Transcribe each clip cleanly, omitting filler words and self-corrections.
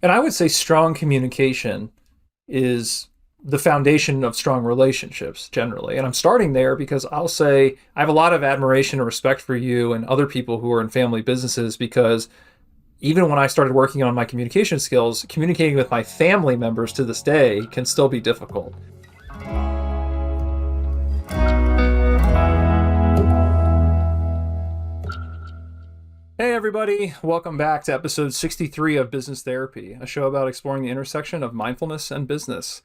And I would say strong communication is the foundation of strong relationships generally. And I'm starting there because I'll say I have a lot of admiration and respect for you and other people who are in family businesses because even when I started working on my communication skills, communicating with my family members to this day can still be difficult. Hey everybody, welcome back to episode 63 of Business Therapy, a show about exploring the intersection of mindfulness and business.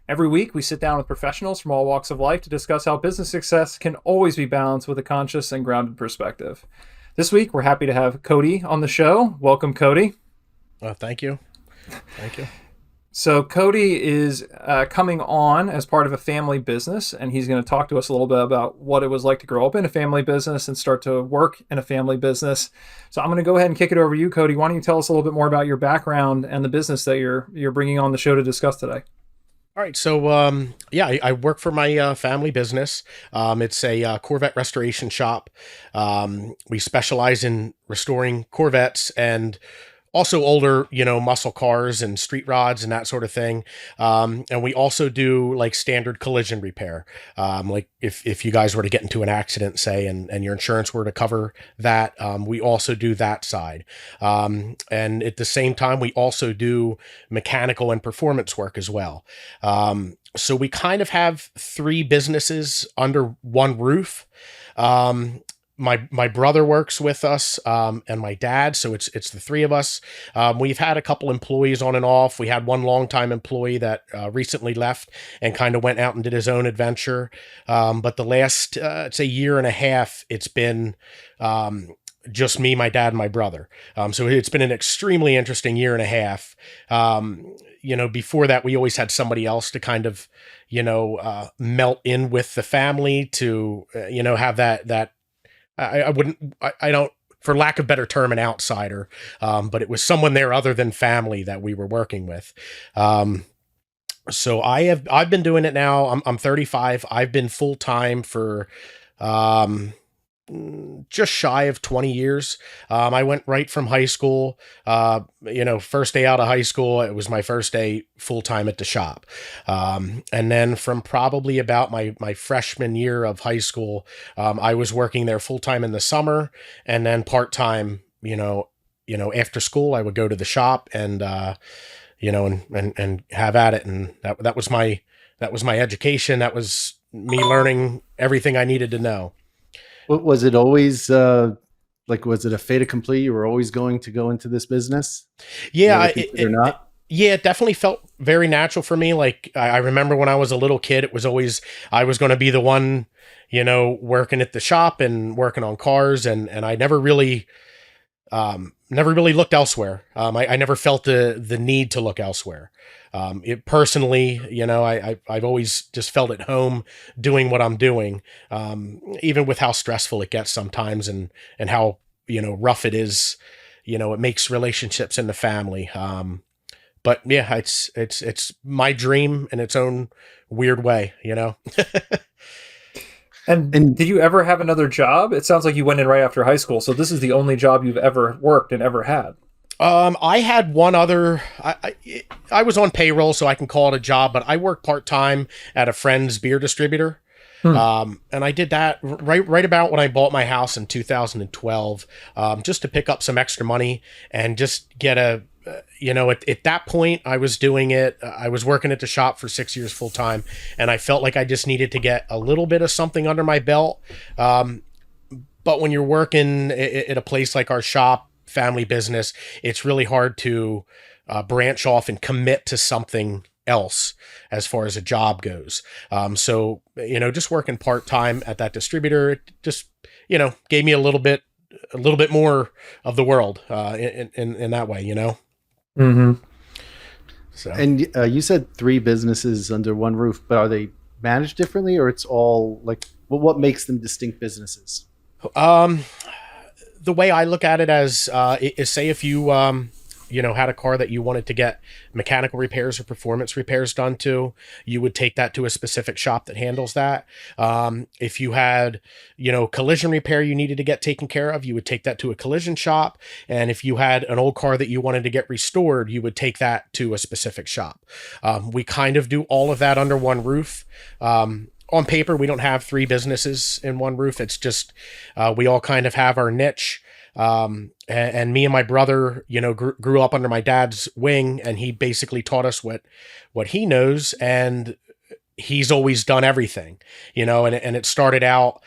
Every week we sit down with professionals from all walks of life to discuss how business success can always be balanced with a conscious and grounded perspective. This week we're happy to have Cody on the show. Welcome, Cody. Thank you. Thank you. So Cody is coming on as part of a family business, and he's going to talk to us a little bit about what it was like to grow up in a family business and start to work in a family business. So I'm going to go ahead and kick it over to you, Cody. Why don't you tell us a little bit more about your background and the business that you're bringing on the show to discuss today? All right. So, I work for my family business. It's a Corvette restoration shop. We specialize in restoring Corvettes and also older, muscle cars and street rods and that sort of thing. And we also do like standard collision repair. Like if you guys were to get into an accident, say, and your insurance were to cover that, we also do that side. And at the same time, we also do mechanical and performance work as well. So we kind of have three businesses under one roof. My brother works with us, and my dad. So it's the three of us. We've had a couple employees on and off. We had one longtime employee that recently left and kind of went out and did his own adventure. But the last, it's a year and a half, it's been just me, my dad, and my brother. So it's been an extremely interesting year and a half. Before that, we always had somebody else to kind of, melt in with the family to, have that. I don't, for lack of better term, an outsider, but it was someone there other than family that we were working with. So I've been doing it now. I'm 35. I've been full time for, just shy of 20 years. I went right from high school, first day out of high school, it was my first day full time at the shop. And then from probably about my freshman year of high school, I was working there full time in the summer, and then part time, after school, I would go to the shop and, and have at it. And that was my education. That was me learning everything I needed to know. Was it always was it a fait accompli? You were always going to go into this business? Yeah, or not? It definitely felt very natural for me. Like I remember when I was a little kid, it was always I was going to be the one, working at the shop and working on cars, and I never really looked elsewhere. I never felt the need to look elsewhere. It personally, I've always just felt at home doing what I'm doing, even with how stressful it gets sometimes and how, rough it is, it makes relationships in the family. But yeah, it's my dream in its own weird way, And did you ever have another job? It sounds like you went in right after high school. So this is the only job you've ever worked and ever had. I had one other, I was on payroll, so I can call it a job, but I worked part-time at a friend's beer distributor. And I did that right about when I bought my house in 2012, just to pick up some extra money and just get at that point I was doing it. I was working at the shop for 6 years full time, and I felt like I just needed to get a little bit of something under my belt. But when you're working at a place like our shop, family business, it's really hard to branch off and commit to something else as far as a job goes. So, just working part-time at that distributor, it just, gave me a little bit more of the world in that way, Mm-hmm. So. And you said three businesses under one roof, but are they managed differently, or it's all like, what makes them distinct businesses? The way I look at it as is, say if you had a car that you wanted to get mechanical repairs or performance repairs done to, you would take that to a specific shop that handles that. If you had, collision repair you needed to get taken care of, you would take that to a collision shop. And if you had an old car that you wanted to get restored, you would take that to a specific shop. We kind of do all of that under one roof. On paper, we don't have 3 businesses in one roof. It's just, we all kind of have our niche. And me and my brother, grew up under my dad's wing, and he basically taught us what he knows, and he's always done everything, and it started out,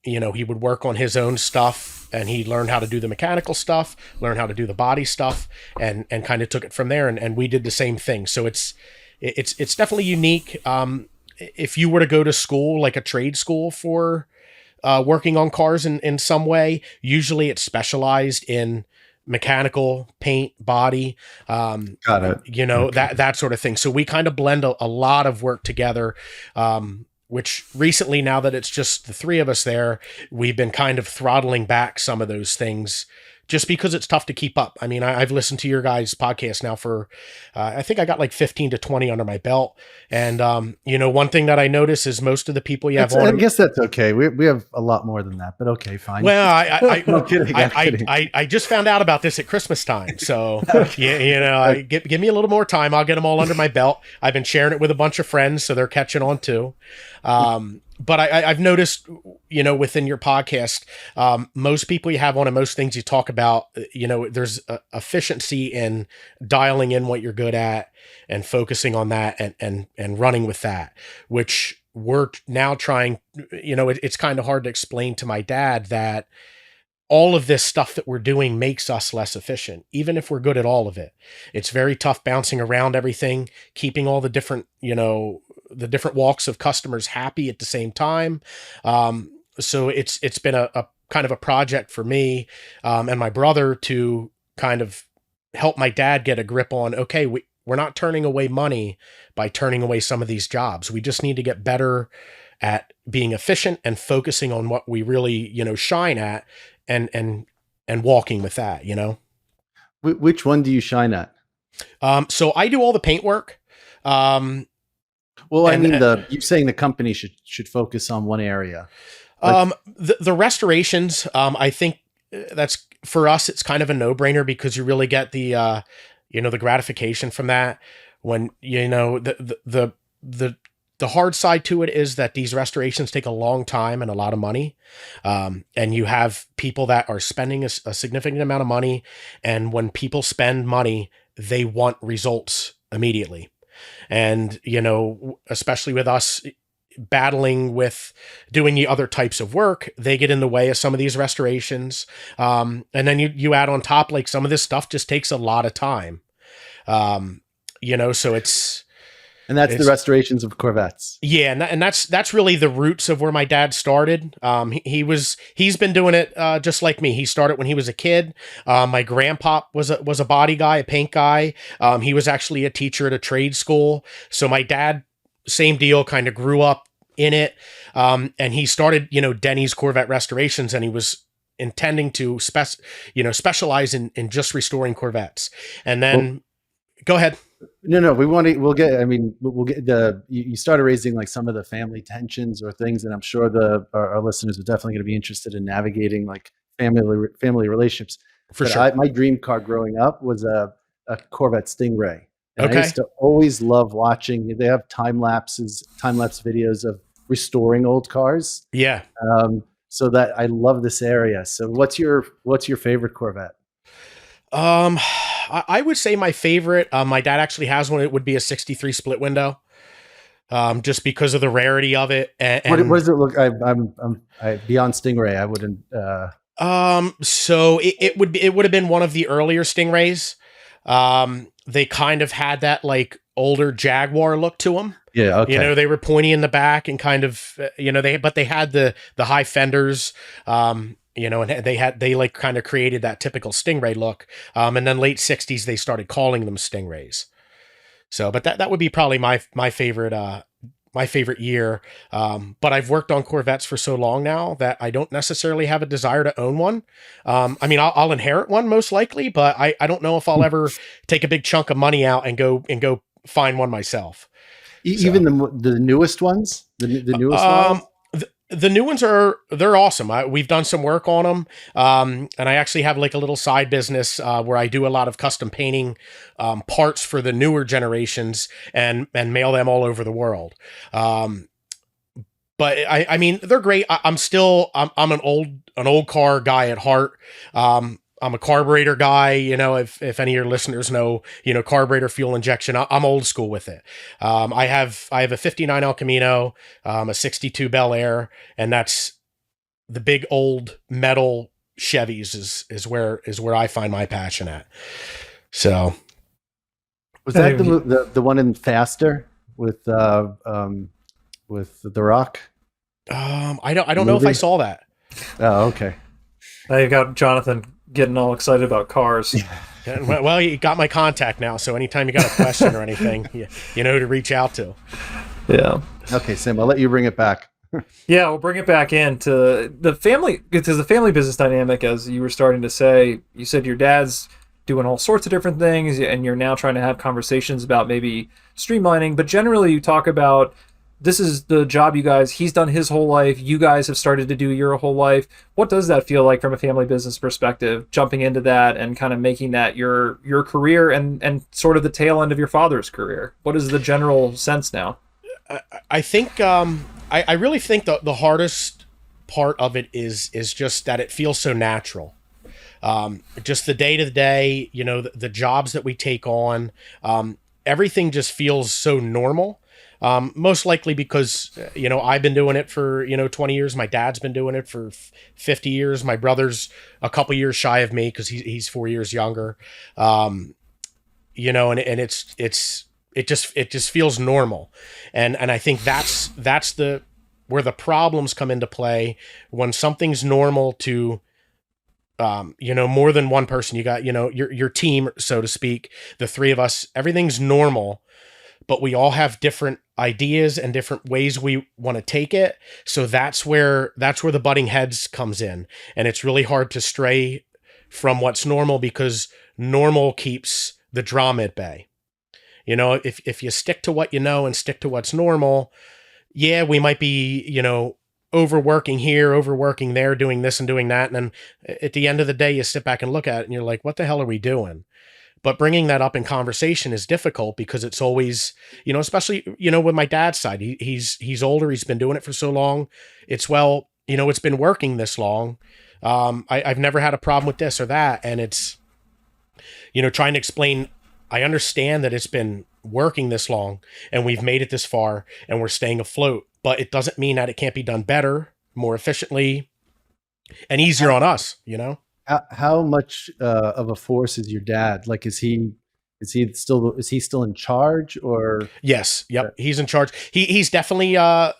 he would work on his own stuff, and he learned how to do the mechanical stuff, learn how to do the body stuff, and kind of took it from there. And we did the same thing. So it's definitely unique. If you were to go to school, like a trade school for working on cars in some way, usually it's specialized in mechanical, paint, body, Got it. Okay. that sort of thing. So we kind of blend a lot of work together, which recently, now that it's just the 3 of us there, we've been kind of throttling back some of those things just because it's tough to keep up. I mean, I've listened to your guys' podcast now for, I think I got like 15 to 20 under my belt. And, one thing that I notice is most of the people you have on. I guess that's okay. We have a lot more than that, but okay, fine. Well, I'm kidding. I just found out about this at Christmas time. So, give me a little more time. I'll get them all under my belt. I've been sharing it with a bunch of friends, so they're catching on too. But I've noticed, within your podcast, most people you have on and most things you talk about, there's efficiency in dialing in what you're good at and focusing on that and running with that, which we're now trying, it's kind of hard to explain to my dad that all of this stuff that we're doing makes us less efficient, even if we're good at all of it. It's very tough bouncing around everything, keeping all the different, the different walks of customers happy at the same time. So it's been a kind of a project for me and my brother to kind of help my dad get a grip on, okay, we're not turning away money by turning away some of these jobs. We just need to get better at being efficient and focusing on what we really, shine at and walking with that, Which one do you shine at? So I do all the paint work. Well, I mean, you're saying the company should focus on one area. The restorations, I think that's, for us, it's kind of a no-brainer because you really get the, the gratification from that. When, the hard side to it is that these restorations take a long time and a lot of money. And you have people that are spending a significant amount of money. And when people spend money, they want results immediately. And, especially with us battling with doing the other types of work, they get in the way of some of these restorations. And then you add on top, like, some of this stuff just takes a lot of time. So it's... And that's the restorations of Corvettes. Yeah, and that's really the roots of where my dad started. He's been doing it just like me. He started when he was a kid. My grandpa was a body guy, a paint guy. He was actually a teacher at a trade school. So my dad, same deal, kind of grew up in it. And he started, Denny's Corvette restorations, and he was intending to specialize in just restoring Corvettes. And then, go ahead. No, we'll get you started raising like some of the family tensions or things, and I'm sure our listeners are definitely going to be interested in navigating like family relationships. For sure. My dream car growing up was a Corvette Stingray. And Okay. I used to always love watching. They have time lapse videos of restoring old cars. Yeah. So that I love this area. So what's your favorite Corvette? I would say my favorite, my dad actually has one. It would be a 63 split window, just because of the rarity of it. And what does it look? I'm beyond Stingray. I wouldn't. So it would have been one of the earlier Stingrays. They kind of had that like older Jaguar look to them. Yeah. Okay. They were pointy in the back and kind of, they had the high fenders. And they like kind of created that typical Stingray look. And then late 60s, they started calling them Stingrays. So, but that would be probably my favorite, my favorite year. But I've worked on Corvettes for so long now that I don't necessarily have a desire to own one. I mean, I'll inherit one most likely, but I don't know if I'll ever take a big chunk of money out and go find one myself. Even the newest ones, the newest models. The new ones they're awesome. We've done some work on them. And I actually have like a little side business where I do a lot of custom painting parts for the newer generations and mail them all over the world. But I mean, they're great. I'm an old car guy at heart. I'm a carburetor guy. You know, if any of your listeners know, you know, carburetor fuel injection, I'm old school with it. I have a 59 El Camino, a 62 Bel Air, and that's the big old metal Chevys is where I find my passion at. So was that the one in Faster with The Rock? I don't know if I saw that. Oh, okay. Now you've got Jonathan getting all excited about cars. Well, you got my contact now, so anytime you got a question or anything, you know who to reach out to. Yeah. Okay, Sam, I'll let you bring it back. Yeah, we'll bring it back into the family, because the family business dynamic, as you were starting to say, you said your dad's doing all sorts of different things, and you're now trying to have conversations about maybe streamlining, but generally you talk about this is the job he's done his whole life. You guys have started to do your whole life. What does that feel like from a family business perspective, jumping into that and kind of making that your career and sort of the tail end of your father's career? What is the general sense now? I think, I really think the hardest part of it is just that it feels so natural. Just the day to day, you know, the jobs that we take on, everything just feels so normal. Most likely because, you know, I've been doing it for, 20 years. My dad's been doing it for 50 years. My brother's a couple years shy of me because he's 4 years younger. And it just feels normal. And I think that's where the problems come into play when something's normal to, more than one person. You got, your team, so to speak, the three of us, everything's normal, but we all have different ideas and different ways we want to take it. So that's where the butting heads comes in. And it's really hard to stray from what's normal because normal keeps the drama at bay. You know, if you stick to what you know and stick to what's normal, yeah, we might be, overworking here, overworking there, doing this and doing that. And then at the end of the day, you sit back and look at it and you're like, what the hell are we doing? But bringing that up in conversation is difficult because it's always, especially, with my dad's side, he's older. He's been doing it for so long. It's it's been working this long. I've never had a problem with this or that. And it's, trying to explain, I understand that it's been working this long and we've made it this far and we're staying afloat, but it doesn't mean that it can't be done better, more efficiently and easier on us, How much of a force is your dad? Like, is he still in charge or? Yes. Yep. He's in charge. He's definitely got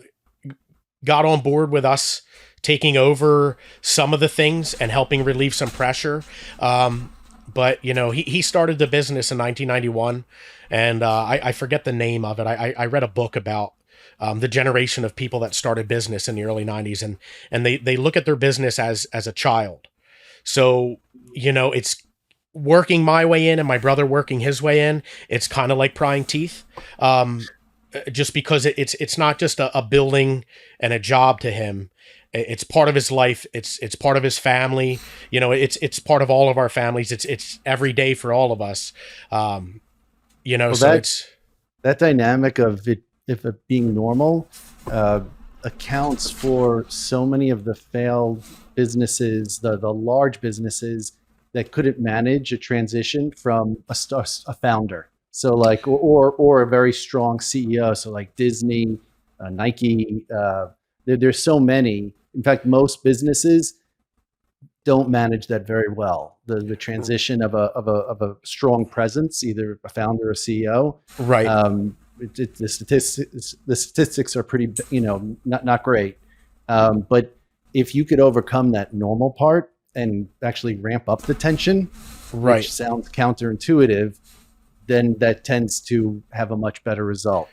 on board with us taking over some of the things and helping relieve some pressure. But he started the business in 1991 and I forget the name of it. I read a book about the generation of people that started business in the early 90s and they look at their business as a child. So, it's working my way in and my brother working his way in. It's kind of like prying teeth, just because it's not just a building and a job to him. It's part of his life. It's part of his family. It's part of all of our families. It's every day for all of us. Well, so it's that dynamic of it, if it being normal, accounts for so many of the failed businesses, the large businesses that couldn't manage a transition from a founder. So like, or a very strong CEO. So like Disney, Nike, there's so many. In fact, most businesses don't manage that very well. The transition of a strong presence, either a founder or CEO. Right. The statistics are pretty, not great. But if you could overcome that normal part and actually ramp up the tension, right, which sounds counterintuitive, then that tends to have a much better result.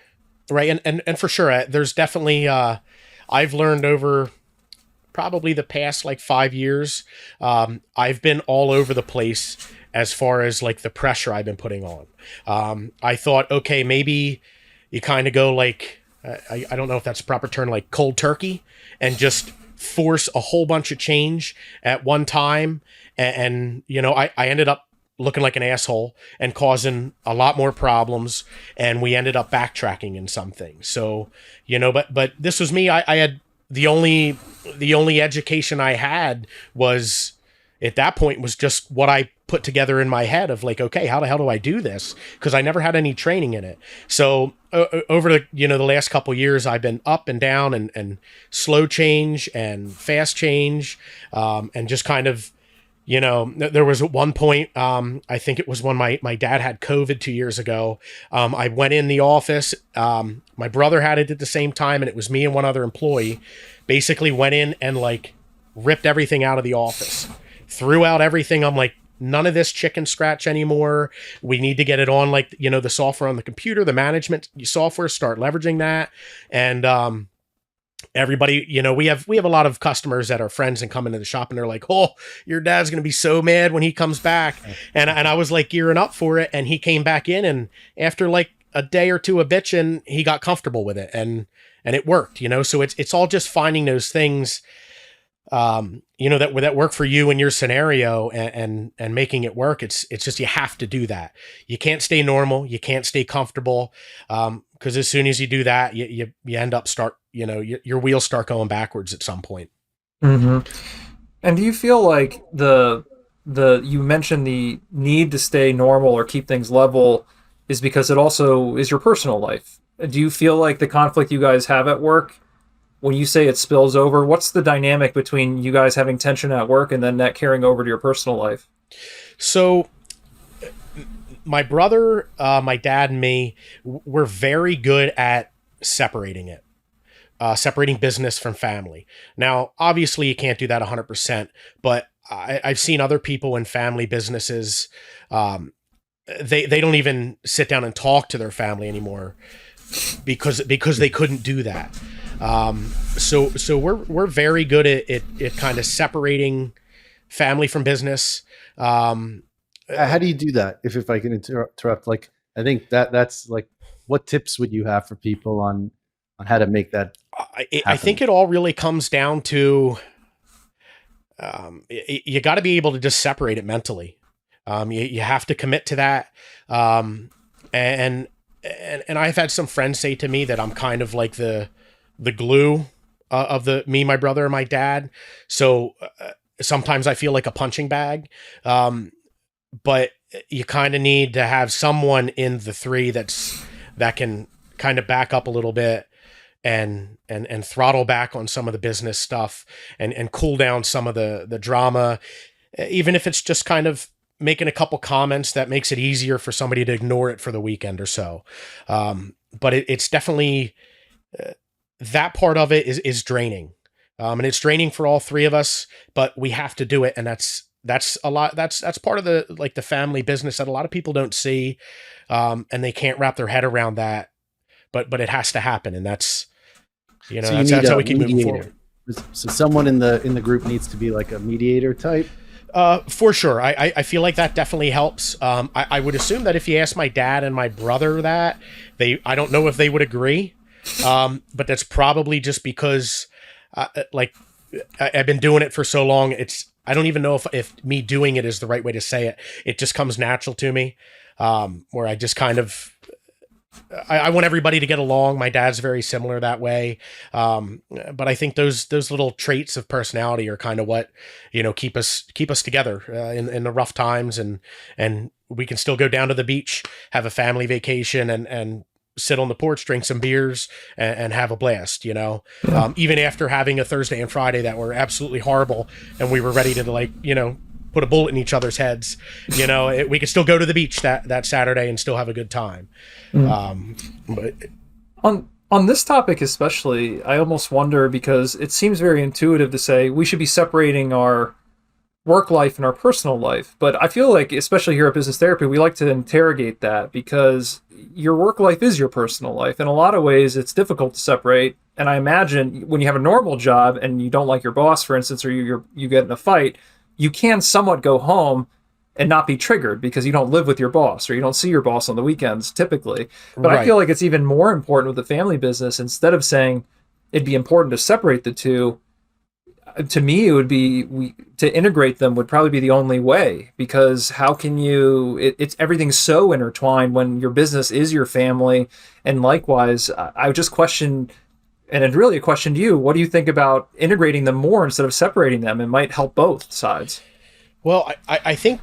Right. And for sure, there's definitely, I've learned over probably the past like 5 years, I've been all over the place as far as like the pressure I've been putting on. I thought, okay, maybe you kind of go like, I don't know if that's a proper term, like cold turkey, and just force a whole bunch of change at one time. And you know, I ended up looking like an asshole and causing a lot more problems. And we ended up backtracking in some things. So, you know, but this was me. I had the only education I had was at that point was just what I put together in my head of like, okay, how the hell do I do this? Because I never had any training in it. So over the, you know, the last couple of years, I've been up and down and slow change and fast change, and just kind of, you know, there was at one point, I think it was when my dad had COVID 2 years ago. I went in the office. My brother had it at the same time, and it was me and one other employee. Basically went in and like ripped everything out of the office, threw out everything. I'm like, none of this chicken scratch anymore. We need to get it on, like, you know, the software on the computer, the management software, start leveraging that. And, everybody, you know, we have a lot of customers that are friends and come into the shop and they're like, oh, your dad's going to be so mad when he comes back. And I was like gearing up for it. And he came back in, and after like a day or two of bitching, he got comfortable with it, and it worked, you know? So it's all just finding those things, you know, that work for you in your scenario, and making it work. It's just, you have to do that. You can't stay normal. You can't stay comfortable. Cause as soon as you do that, you end up you know, your wheels start going backwards at some point. Mm-hmm. And do you feel like you mentioned the need to stay normal or keep things level is because it also is your personal life? Do you feel like the conflict you guys have at work, when you say it spills over, what's the dynamic between you guys having tension at work and then that carrying over to your personal life? So my brother, my dad, and me, we're very good at separating it. Separating business from family. Now, obviously you can't do that 100%, but I've seen other people in family businesses, they don't even sit down and talk to their family anymore because they couldn't do that. So we're very good at kind of separating family from business. How do you do that? If I can interrupt, like, I think that's like, what tips would you have for people on how to make that happen? I think it all really comes down to, you got to be able to just separate it mentally. You have to commit to that. And I've had some friends say to me that I'm kind of like the glue of me, my brother, and my dad. So sometimes I feel like a punching bag. But you kind of need to have someone in the three that can kind of back up a little bit and throttle back on some of the business stuff and cool down some of the drama, even if it's just kind of making a couple comments that makes it easier for somebody to ignore it for the weekend or so. But it's definitely, that part of it is draining. And it's draining for all three of us, but we have to do it. And that's a lot. That's part of the family business that a lot of people don't see. And they can't wrap their head around that, but it has to happen. And that's, you know, so that's how we keep moving forward. So someone in the group needs to be like a mediator type. For sure. I feel like that definitely helps. I would assume that if you ask my dad and my brother that, I don't know if they would agree. But that's probably just because, like, I've been doing it for so long. I don't even know if me doing it is the right way to say it. It just comes natural to me, where I just kind of, I want everybody to get along. My dad's very similar that way. But I think those little traits of personality are kind of what, you know, keep us together, in the rough times, and we can still go down to the beach, have a family vacation, and sit on the porch, drink some beers, and have a blast, you know. Yeah. Even after having a Thursday and Friday that were absolutely horrible, and we were ready to, like, you know, put a bullet in each other's heads, you know, we could still go to the beach that Saturday and still have a good time. But on this topic especially, I almost wonder, because it seems very intuitive to say we should be separating our work life and our personal life. But I feel like, especially here at Business Therapy, we like to interrogate that, because your work life is your personal life. In a lot of ways, it's difficult to separate. And I imagine when you have a normal job and you don't like your boss, for instance, or you get in a fight, you can somewhat go home and not be triggered because you don't live with your boss or you don't see your boss on the weekends typically. But I feel like it's even more important with the family business. Instead of saying it'd be important to separate the two, to me, it would be to integrate them would probably be the only way, because how can you, it's everything's so intertwined when your business is your family. And likewise, I would just question, and it's really a question to you, what do you think about integrating them more instead of separating them? It might help both sides. Well, I think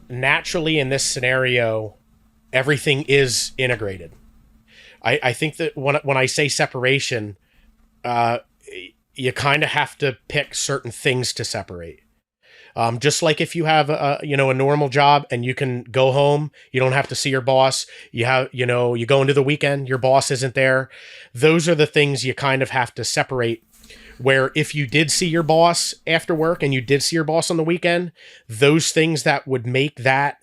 naturally in this scenario, everything is integrated. I think that when I say separation, you kind of have to pick certain things to separate. Just like if you have a normal job and you can go home, you don't have to see your boss. You go into the weekend, your boss isn't there. Those are the things you kind of have to separate. Where if you did see your boss after work and you did see your boss on the weekend, those things that would make that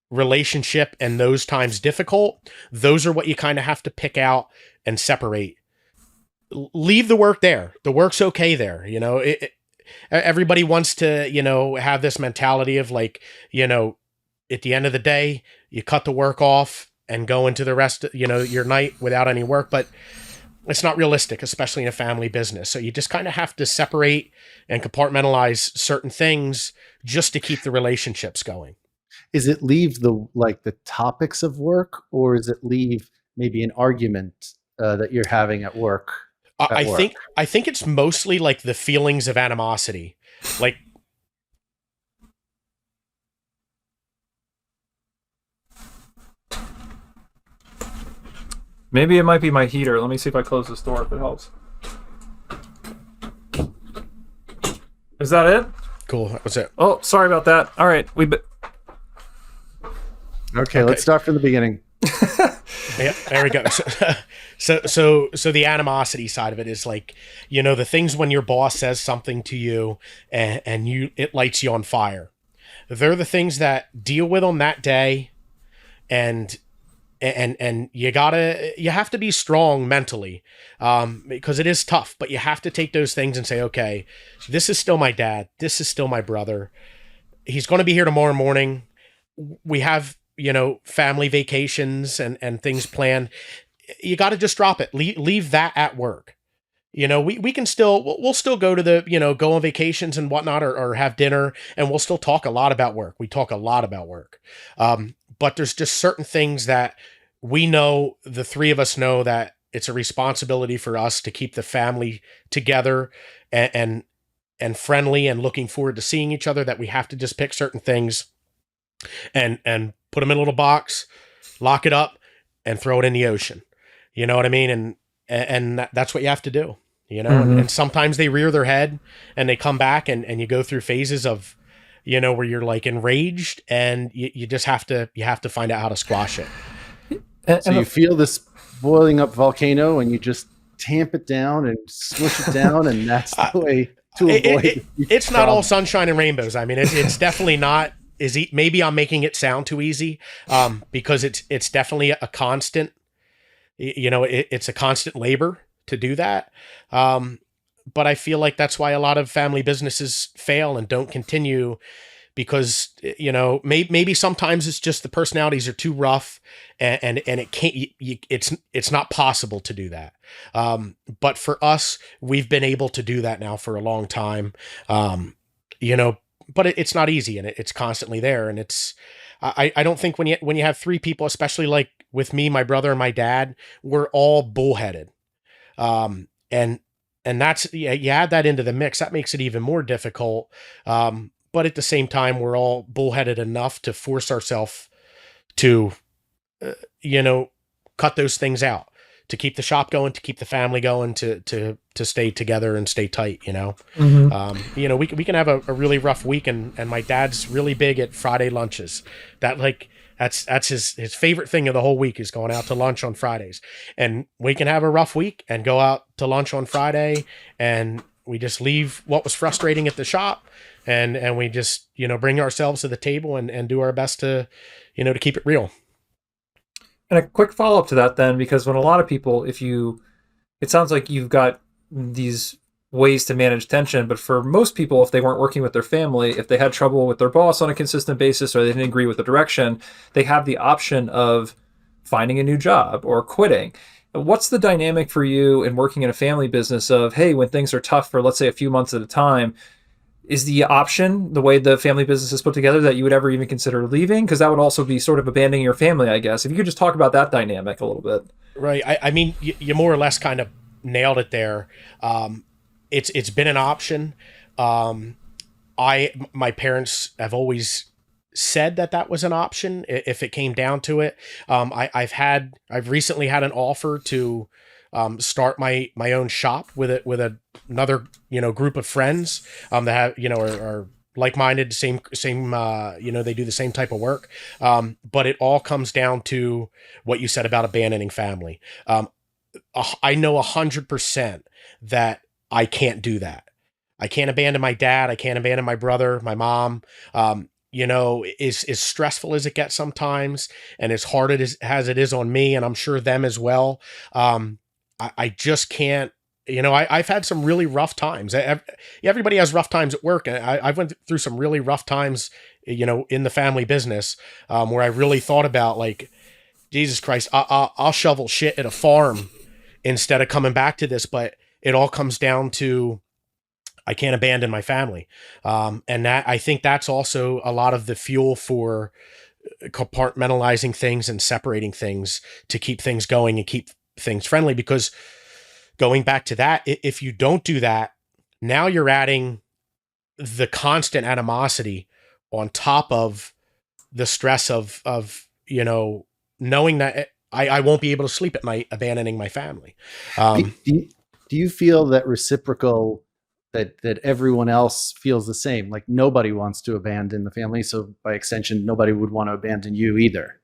relationship and those times difficult, those are what you kind of have to pick out and separate. Leave the work there. The work's okay there. Everybody wants to, have this mentality of like, at the end of the day, you cut the work off and go into the rest of, your night without any work, but it's not realistic, especially in a family business. So you just kind of have to separate and compartmentalize certain things just to keep the relationships going. Is it leave the topics of work, or is it leave maybe an argument that you're having at work? I think it's mostly like the feelings of animosity. Like, maybe it might be my heater. Let me see if I close this door if it helps. Is that it? Cool. That was it. Oh, sorry about that. All right. Okay, let's start from the beginning. Yeah, there we go. So the animosity side of it is like, the things when your boss says something to you and it lights you on fire. They're the things that deal with them that day, and you have to be strong mentally, because it is tough, but you have to take those things and say, okay, this is still my dad. This is still my brother. He's going to be here tomorrow morning. We have, family vacations and things planned. You got to just drop it. Leave that at work. We can we'll still go to go on vacations and whatnot, or have dinner, and we'll still talk a lot about work. We talk a lot about work. But there's just certain things that we know, the three of us know, that it's a responsibility for us to keep the family together and friendly and looking forward to seeing each other, that we have to just pick certain things and put them in a little box, lock it up, and throw it in the ocean. You know what I mean? And that's what you have to do, Mm-hmm. And sometimes they rear their head and they come back, and you go through phases of, where you're like enraged, and you just have to find out how to squash it. So you feel this boiling up volcano and you just tamp it down and smush it down, and that's the way to avoid it's not all sunshine and rainbows. I mean, it's definitely not. Maybe I'm making it sound too easy, because it's definitely a constant, it's a constant labor to do that. But I feel like that's why a lot of family businesses fail and don't continue, because, maybe sometimes it's just the personalities are too rough, and it can't, it's not possible to do that. But for us, we've been able to do that now for a long time. But it's not easy, and it's constantly there. And I don't think when you have three people, especially like with me, my brother, and my dad, we're all bullheaded. And that's, you add that into the mix, that makes it even more difficult. But at the same time, we're all bullheaded enough to force ourselves to, cut those things out, to keep the shop going, to keep the family going, to stay together and stay tight, Mm-hmm. We can have a really rough week, and my dad's really big at Friday lunches. That's his favorite thing of the whole week, is going out to lunch on Fridays. And we can have a rough week and go out to lunch on Friday, and we just leave what was frustrating at the shop, and we just, bring ourselves to the table and do our best to, to keep it real. And a quick follow up to that then, because when a lot of people, it sounds like you've got these ways to manage tension, but for most people, if they weren't working with their family, if they had trouble with their boss on a consistent basis, or they didn't agree with the direction, they have the option of finding a new job or quitting. What's the dynamic for you in working in a family business of, hey, when things are tough for, let's say, a few months at a time, is the option, the way the family business is put together, that you would ever even consider leaving? Because that would also be sort of abandoning your family, I guess. If you could just talk about that dynamic a little bit. Right. I mean, you more or less kind of nailed it there. It's been an option. My parents have always said that was an option if it came down to it. I've recently had an offer to start my own shop with another group of friends that have are like-minded, same they do the same type of work. But it all comes down to what you said about abandoning family. I know 100% that I can't do that. I can't abandon my dad. I can't abandon my brother, my mom. As stressful as it gets sometimes, and as hard as it is on me, and I'm sure them as well. I just can't. I've had some really rough times. Everybody has rough times at work, and I've went through some really rough times, in the family business, where I really thought about, like, Jesus Christ, I'll shovel shit at a farm instead of coming back to this. But it all comes down to, I can't abandon my family. And that, I think that's also a lot of the fuel for compartmentalizing things and separating things to keep things going and keep things friendly. Because going back to that, if you don't do that, now you're adding the constant animosity on top of the stress of knowing that I won't be able to sleep at night, abandoning my family. Do you feel that reciprocal, that everyone else feels the same? Like, nobody wants to abandon the family, so by extension, nobody would want to abandon you either.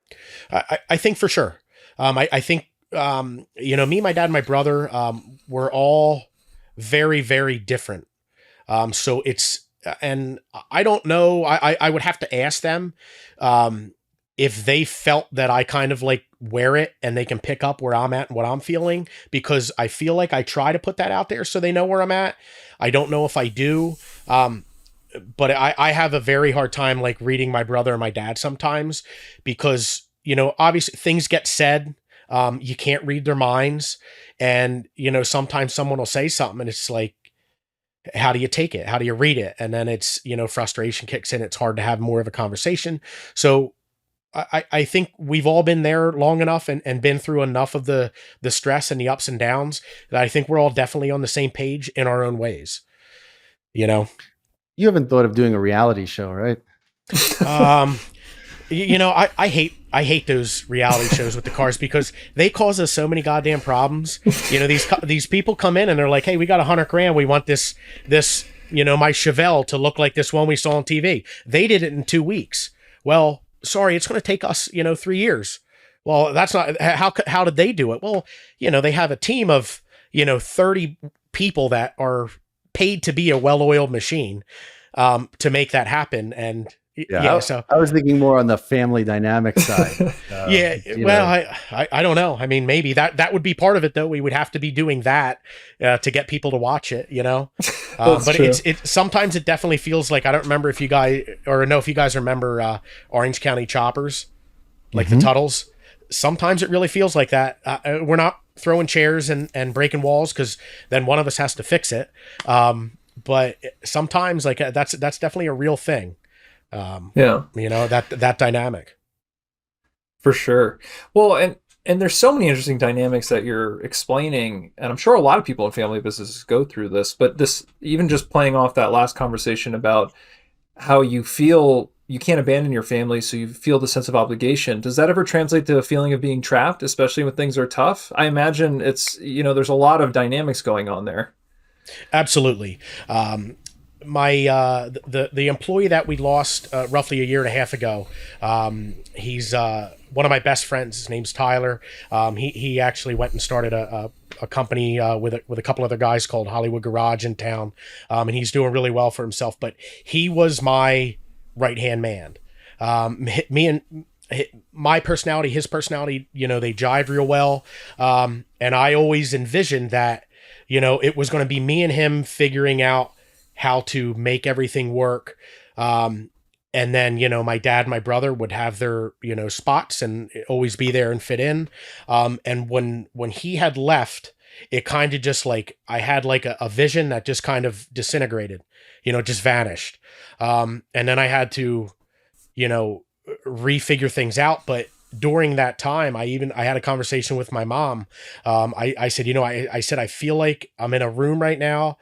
I think for sure. I think, me, my dad, and my brother, we're all very, very different. So it's, and I don't know, I would have to ask them, if they felt that I kind of like wear it and they can pick up where I'm at and what I'm feeling, because I feel like I try to put that out there so they know where I'm at. I don't know if I do. But I have a very hard time like reading my brother and my dad sometimes, because, obviously things get said. You can't read their minds, and, sometimes someone will say something and it's like, how do you take it? How do you read it? And then it's, frustration kicks in. It's hard to have more of a conversation. So I think we've all been there long enough and been through enough of the stress and the ups and downs that I think we're all definitely on the same page in our own ways. You haven't thought of doing a reality show, right? I hate those reality shows with the cars, because they cause us so many goddamn problems. These people come in and they're like, hey, we got $100,000. We want this, my Chevelle to look like this one we saw on TV. They did it in 2 weeks. Well, sorry, it's going to take us, 3 years. Well, that's not how did they do it? Well, they have a team of, 30 people that are paid to be a well-oiled machine, to make that happen. And so I was thinking more on the family dynamic side. I don't know. I mean, maybe that would be part of it, though. We would have to be doing that to get people to watch it, but true. It sometimes it definitely feels like, I don't remember if you guys, or know if you guys remember Orange County Choppers, like the Tuttles. Sometimes it really feels like that. We're not throwing chairs and breaking walls, because then one of us has to fix it. But sometimes, like, that's definitely a real thing. That dynamic. For sure. Well, and there's so many interesting dynamics that you're explaining, and I'm sure a lot of people in family businesses go through this, but this, even just playing off that last conversation about how you feel you can't abandon your family, so you feel the sense of obligation. Does that ever translate to a feeling of being trapped, especially when things are tough? I imagine it's, there's a lot of dynamics going on there. Absolutely. the employee that we lost roughly a year and a half ago, he's one of my best friends. His name's Tyler. He actually went and started a company with a couple other guys called Hollywood Garage in town, and he's doing really well for himself. But he was my right hand man. Me and my personality, his personality, they jive real well. And I always envisioned that, it was going to be me and him figuring out how to make everything work. And then, my dad and my brother would have their, spots and always be there and fit in. And when he had left, it kind of just like, I had like a vision that just kind of disintegrated, just vanished. And then I had to, refigure things out. But during that time, I had a conversation with my mom. I said, I said, I feel like I'm in a room right now.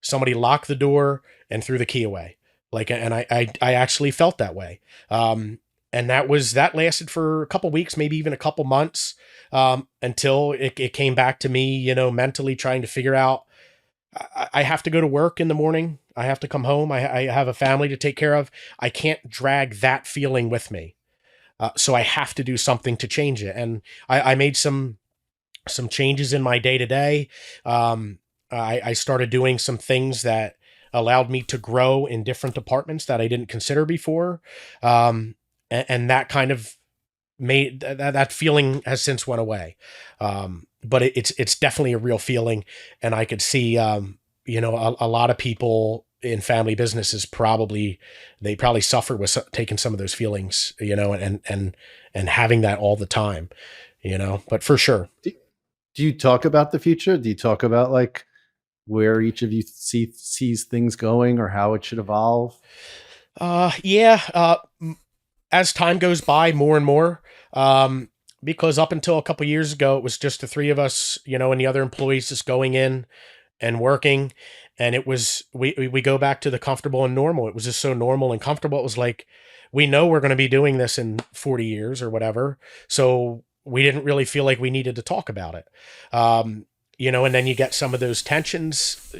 Somebody locked the door and threw the key away. And I actually felt that way. And that lasted for a couple weeks, maybe even a couple months, until it came back to me, mentally trying to figure out, I have to go to work in the morning. I have to come home. I have a family to take care of. I can't drag that feeling with me. So I have to do something to change it. And I made some changes in my day to day. I started doing some things that allowed me to grow in different departments that I didn't consider before. And that kind of made that feeling has since went away. But it's definitely a real feeling. And I could see, a lot of people in family businesses probably suffer with taking some of those feelings, and having that all the time, but for sure. Do you talk about the future? Do you talk about like where each of you sees things going or how it should evolve? Yeah. As time goes by, more and more, because up until a couple years ago, it was just the three of us, and the other employees just going in and working. And it was, we go back to the comfortable and normal. It was just so normal and comfortable. It was like, we know we're going to be doing this in 40 years or whatever. So we didn't really feel like we needed to talk about it. And then you get some of those tensions,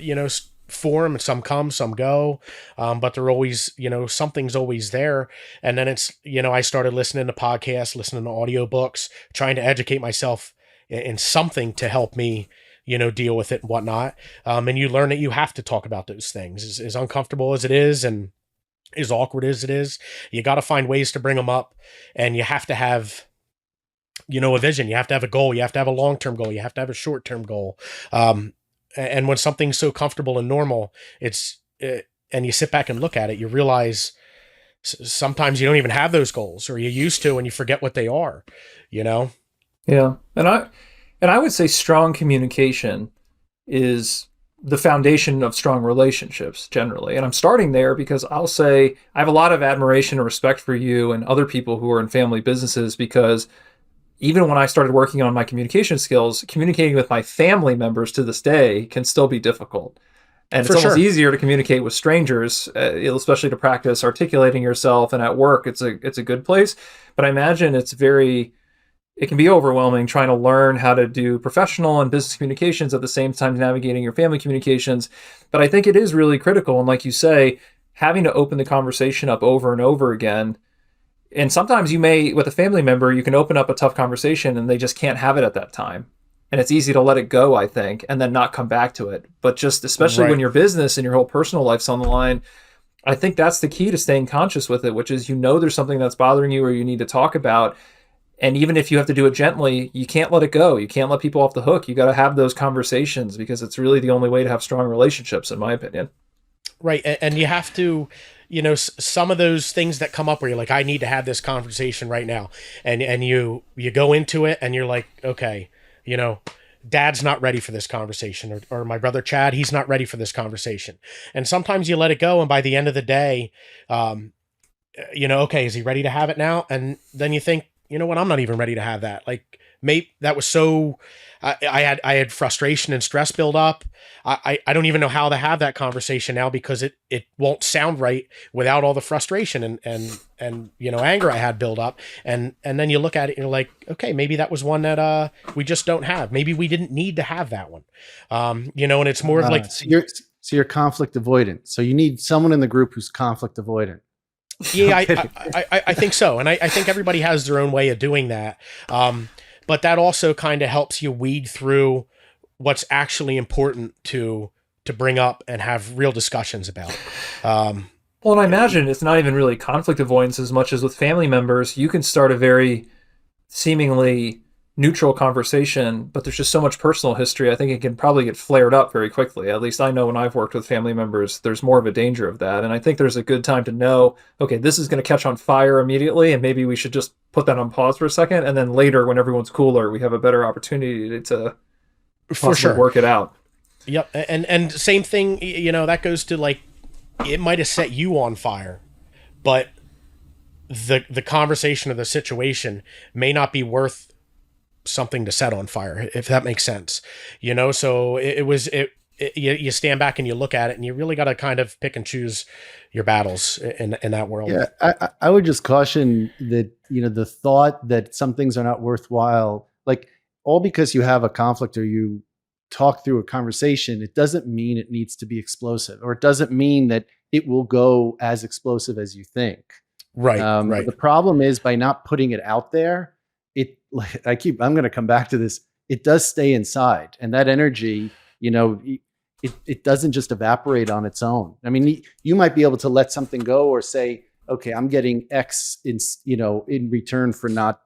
form, and some come, some go. But they're always, something's always there. And then it's, I started listening to podcasts, listening to audiobooks, trying to educate myself in something to help me, deal with it and whatnot. And you learn that you have to talk about those things as uncomfortable as it is and as awkward as it is. You got to find ways to bring them up, and you have to have, a vision. You have to have a goal. You have to have a long-term goal. You have to have a short-term goal. And when something's so comfortable and normal, and you sit back and look at it, you realize sometimes you don't even have those goals, or you used to, and you forget what they are, Yeah. And I would say strong communication is the foundation of strong relationships generally. And I'm starting there because I'll say I have a lot of admiration and respect for you and other people who are in family businesses, because even when I started working on my communication skills, communicating with my family members to this day can still be difficult. And it's almost easier to communicate with strangers, especially to practice articulating yourself. And at work, it's a good place. But I imagine it can be overwhelming trying to learn how to do professional and business communications at the same time navigating your family communications. But I think it is really critical. And like you say, having to open the conversation up over and over again. And sometimes with a family member, you can open up a tough conversation and they just can't have it at that time. And it's easy to let it go, I think, and then not come back to it. But just especially when your business and your whole personal life's on the line, I think that's the key to staying conscious with it, which is, there's something that's bothering you or you need to talk about. And even if you have to do it gently, you can't let it go. You can't let people off the hook. You got to have those conversations, because it's really the only way to have strong relationships, in my opinion. Right. And you have to, some of those things that come up where you're like, I need to have this conversation right now. And you go into it and you're like, okay, Dad's not ready for this conversation, or my brother Chad, he's not ready for this conversation. And sometimes you let it go. And by the end of the day, okay, is he ready to have it now? And then you think, you know what? I'm not even ready to have that. Like, maybe that was so, I had frustration and stress build up. I don't even know how to have that conversation now, because it won't sound right without all the frustration and anger I had build up. And then you look at it and you're like, okay, maybe that was one that, we just don't have. Maybe we didn't need to have that one. And it's more of like, So you're conflict avoidant. So you need someone in the group who's conflict avoidant. Yeah, I think so. And I think everybody has their own way of doing that. But that also kind of helps you weed through what's actually important to bring up and have real discussions about. Well, and I imagine it's not even really conflict avoidance as much as with family members. You can start a very seemingly neutral conversation, but there's just so much personal history. I think it can probably get flared up very quickly. At least I know when I've worked with family members, there's more of a danger of that. And I think there's a good time to know, okay, this is going to catch on fire immediately, and maybe we should just put that on pause for a second. And then later, when everyone's cooler, we have a better opportunity to for sure work it out. Yep. And same thing, that goes to like, it might have set you on fire, but the conversation of the situation may not be worth something to set on fire, if that makes sense. So you stand back and you look at it, and you really got to kind of pick and choose your battles in that world. Yeah, I would just caution that, the thought that some things are not worthwhile, like all because you have a conflict or you talk through a conversation, it doesn't mean it needs to be explosive, or it doesn't mean that it will go as explosive as you think. Right. The problem is, by not putting it out there, I'm going to come back to this. It does stay inside, and that energy, it doesn't just evaporate on its own. I mean, you might be able to let something go or say, okay, I'm getting X in return for not,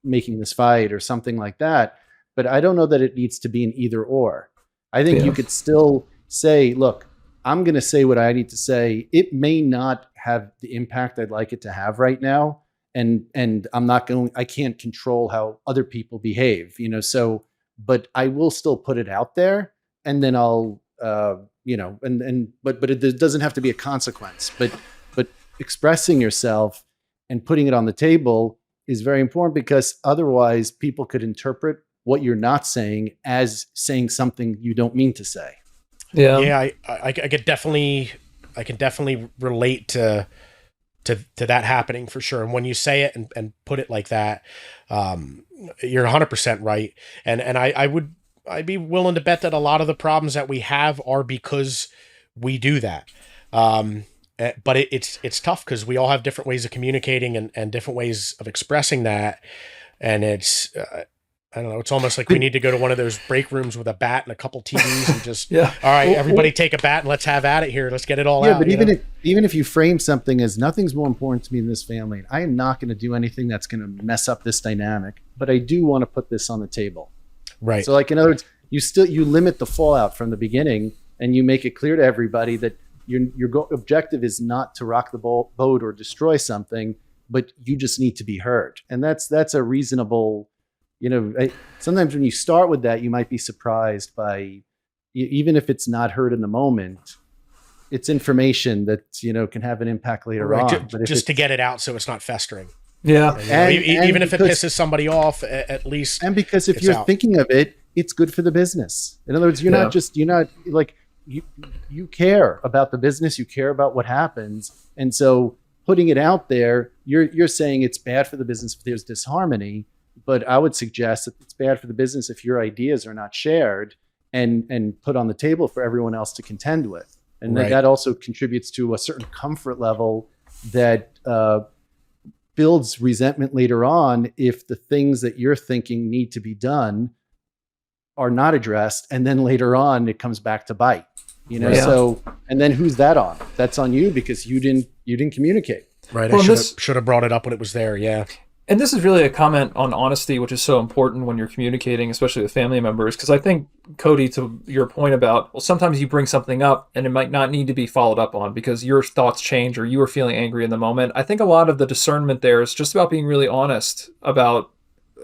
making this fight or something like that. But I don't know that it needs to be an either or. I think you could still say, look, I'm going to say what I need to say. It may not have the impact I'd like it to have right now. And I can't control how other people behave, but I will still put it out there, and then I'll, but it doesn't have to be a consequence, but expressing yourself and putting it on the table is very important, because otherwise people could interpret what you're not saying as saying something you don't mean to say. Yeah. I could definitely relate to that happening for sure. And when you say it and put it like that, you're 100% right. And I'd be willing to bet that a lot of the problems that we have are because we do that. But it's tough, because we all have different ways of communicating and different ways of expressing that. And it's, I don't know, it's almost like we need to go to one of those break rooms with a bat and a couple TVs and just, all right, everybody take a bat and let's have at it here. Let's get it all out. But even if you frame something as, nothing's more important to me in this family, I am not going to do anything that's going to mess up this dynamic, but I do want to put this on the table. Right. So, like, in other words, you limit the fallout from the beginning, and you make it clear to everybody that your objective is not to rock the boat or destroy something, but you just need to be heard. And that's a reasonable, sometimes when you start with that, you might be surprised by, even if it's not heard in the moment, it's information that, can have an impact later on. But just to get it out so it's not festering. Yeah. Even if it pisses somebody off, at least. And because if you're thinking of it, it's good for the business. In other words, you're not like, you care about the business, you care about what happens. And so putting it out there, you're saying it's bad for the business if there's disharmony. But I would suggest that it's bad for the business if your ideas are not shared and put on the table for everyone else to contend with. And that also contributes to a certain comfort level that builds resentment later on if the things that you're thinking need to be done are not addressed. And then later on, it comes back to bite. So, and then who's that on? That's on you, because you didn't communicate. Right. Well, I should have brought it up when it was there. Yeah. And this is really a comment on honesty, which is so important when you're communicating, especially with family members. Because I think, Cody, to your point about, well, sometimes you bring something up and it might not need to be followed up on because your thoughts change or you were feeling angry in the moment. I think a lot of the discernment there is just about being really honest about,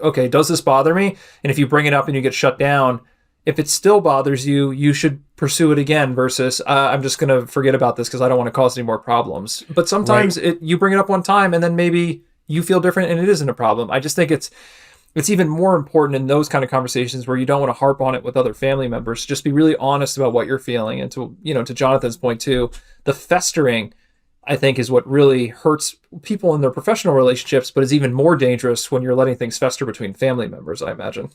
okay, does this bother me? And if you bring it up and you get shut down, if it still bothers you, you should pursue it again versus I'm just going to forget about this because I don't want to cause any more problems. But sometimes you bring it up one time and then maybe you feel different and it isn't a problem. I just think it's even more important in those kind of conversations where you don't want to harp on it with other family members. Just be really honest about what you're feeling. And to Jonathan's point too, the festering, I think, is what really hurts people in their professional relationships, but is even more dangerous when you're letting things fester between family members, I imagine.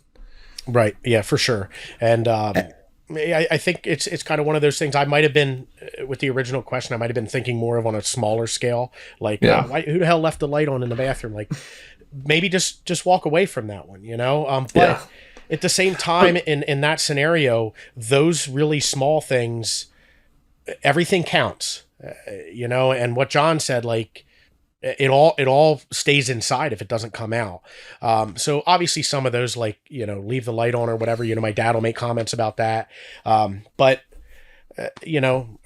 Right. Yeah, for sure. And I think it's kind of one of those things. I might have been with the original question. I might have been thinking more of on a smaller scale, like who the hell left the light on in the bathroom? Like maybe just walk away from that one, But at the same time, in that scenario, those really small things, everything counts, And what John said, like it all stays inside if it doesn't come out. So obviously some of those, like, leave the light on or whatever, my dad will make comments about that. But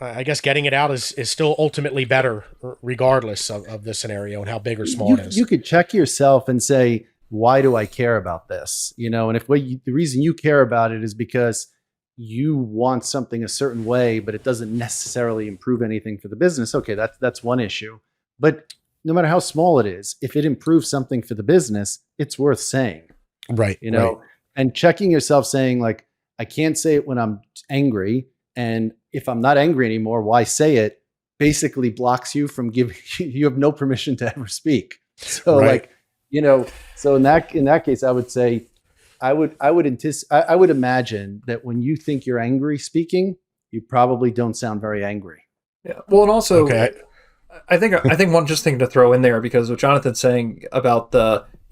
I guess getting it out is still ultimately better regardless of the scenario and how big or small it is. You could check yourself and say, why do I care about this? And if the reason you care about it is because you want something a certain way, but it doesn't necessarily improve anything for the business. Okay. That's one issue, but no matter how small it is, if it improves something for the business, it's worth saying. Right. Right. And checking yourself saying, like, I can't say it when I'm angry. And if I'm not angry anymore, why say it? Basically blocks you from you have no permission to ever speak. So so in that case, I would say, I would imagine that when you think you're angry speaking, you probably don't sound very angry. Yeah. Well, and also, I think one just thing to throw in there, because what Jonathan's saying about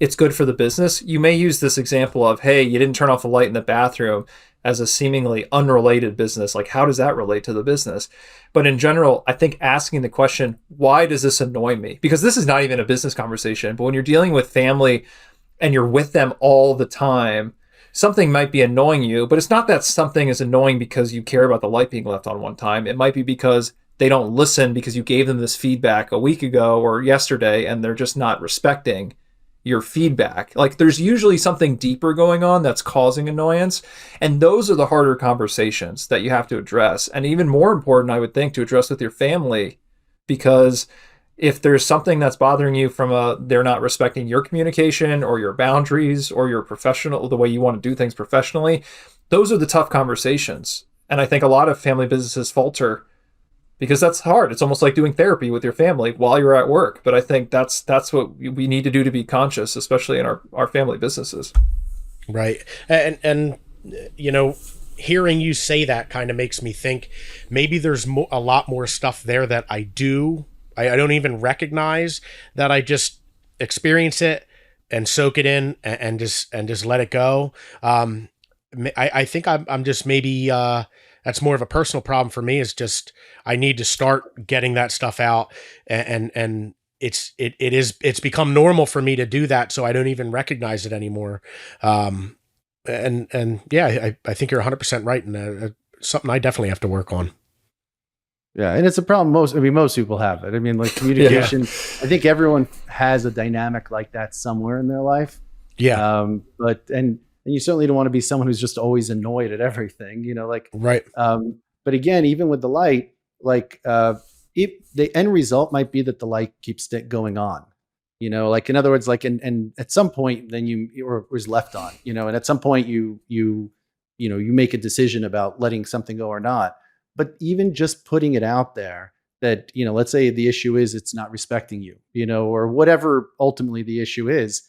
it's good for the business, you may use this example of, hey, you didn't turn off the light in the bathroom as a seemingly unrelated business. Like, how does that relate to the business? But in general, I think asking the question, why does this annoy me? Because this is not even a business conversation, but when you're dealing with family and you're with them all the time, something might be annoying you, but it's not that something is annoying because you care about the light being left on one time. It might be because they don't listen because you gave them this feedback a week ago or yesterday, and they're just not respecting your feedback. Like, there's usually something deeper going on that's causing annoyance. And those are the harder conversations that you have to address. And even more important, I would think, to address with your family, because if there's something that's bothering you from they're not respecting your communication or your boundaries or your the way you want to do things professionally, those are the tough conversations. And I think a lot of family businesses falter because that's hard. It's almost like doing therapy with your family while you're at work. But I think that's what we need to do to be conscious, especially in our family businesses. Right. And hearing you say that kind of makes me think maybe there's a lot more stuff there that I don't even recognize, that I just experience it and soak it in and just let it go. I think I'm just maybe that's more of a personal problem for me. Is just I need to start getting that stuff out, and it's become normal for me to do that, so I don't even recognize it anymore. And yeah, I think you're 100% right, and something I definitely have to work on. Yeah, and it's a problem most people have it. I mean, like communication, I think everyone has a dynamic like that somewhere in their life. Yeah. And you certainly don't want to be someone who's just always annoyed at everything, Right. But again, even with the light, like if the end result might be that the light keeps going on, like in other words, like, and at some point then or was left on, and at some point you make a decision about letting something go or not. But even just putting it out there that, let's say the issue is it's not respecting you, or whatever ultimately the issue is,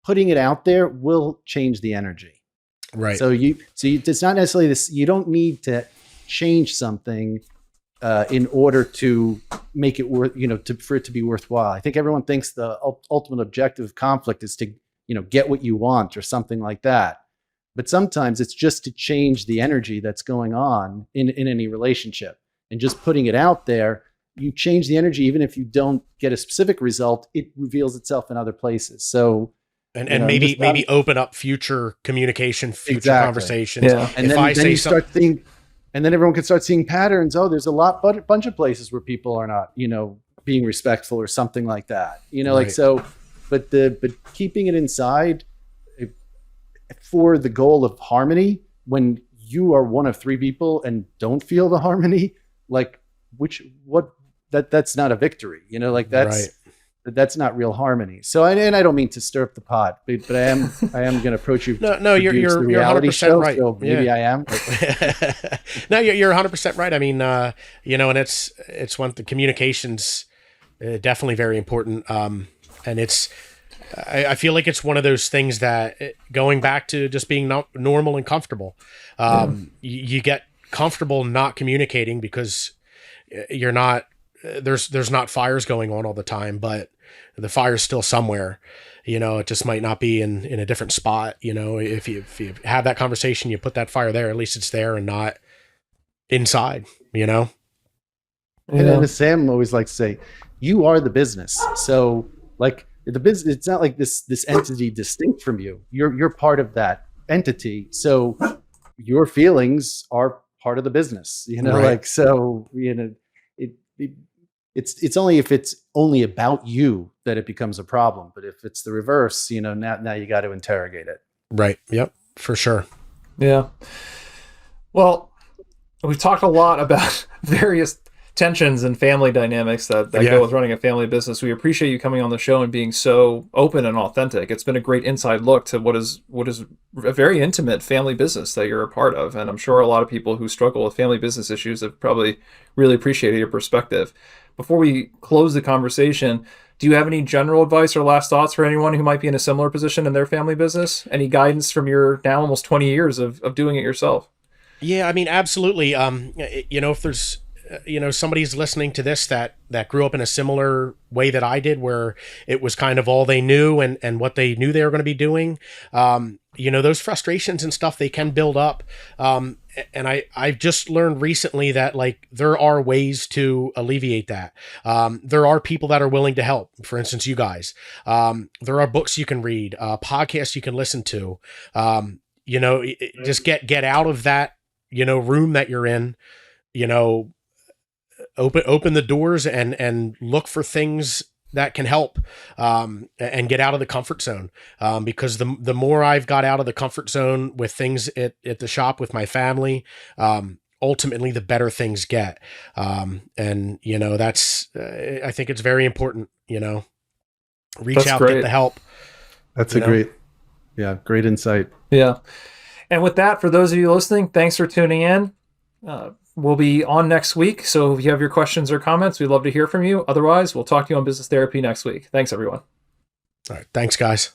putting it out there will change the energy. Right. So it's not necessarily this, you don't need to change something in order to make it worth, for it to be worthwhile. I think everyone thinks the ultimate objective of conflict is to, get what you want or something like that. But sometimes it's just to change the energy that's going on in any relationship, and just putting it out there, you change the energy. Even if you don't get a specific result, it reveals itself in other places. So, and maybe open up future communication, future conversations. Yeah. And then everyone can start seeing patterns. Oh, there's a bunch of places where people are not, being respectful or something like that, right. Like, so, but keeping it inside for the goal of harmony, when you are one of three people and don't feel the harmony, like that's not a victory, like that's not real harmony. So, and I don't mean to stir up the pot, but I am going to approach you. No, you're 100% right. So maybe I am. No, you're 100% right. I mean, and it's one, the communication's definitely very important. And I feel like it's one of those things that going back to just being normal and comfortable, you get comfortable not communicating because you're not, there's not fires going on all the time, but the fire's still somewhere. It just might not be in a different spot. If you have that conversation, you put that fire there, at least it's there and not inside, And as Sam always likes to say, you are the business. So like the business, it's not like this entity distinct from you. You're part of that entity. So your feelings are part of the business, Right. like, so, it's only if it's only about you that it becomes a problem. But if it's the reverse, now you got to interrogate it. Right. Yep. For sure. Yeah. Well, we've talked a lot about various tensions and family dynamics that go with running a family business. We appreciate you coming on the show and being so open and authentic. It's been a great inside look to what is a very intimate family business that you're a part of. And I'm sure a lot of people who struggle with family business issues have probably really appreciated your perspective. Before we close the conversation, do you have any general advice or last thoughts for anyone who might be in a similar position in their family business? Any guidance from your now almost 20 years of doing it yourself? Yeah, I mean, absolutely. If there's, somebody's listening to this that grew up in a similar way that I did, where it was kind of all they knew and what they knew they were going to be doing, those frustrations and stuff, they can build up. And I've just learned recently that like there are ways to alleviate that. There are people that are willing to help. For instance, you guys. There are books you can read, podcasts you can listen to. Just get out of that room that you're in. Open the doors and look for things that can help, and get out of the comfort zone. Because the more I've got out of the comfort zone with things at the shop with my family, ultimately the better things get. That's, I think it's very important, reach That's out, great. get the help. That's great insight. Yeah. And with that, for those of you listening, thanks for tuning in. We'll be on next week. So if you have your questions or comments, we'd love to hear from you. Otherwise, we'll talk to you on Business Therapy next week. Thanks, everyone. All right. Thanks, guys.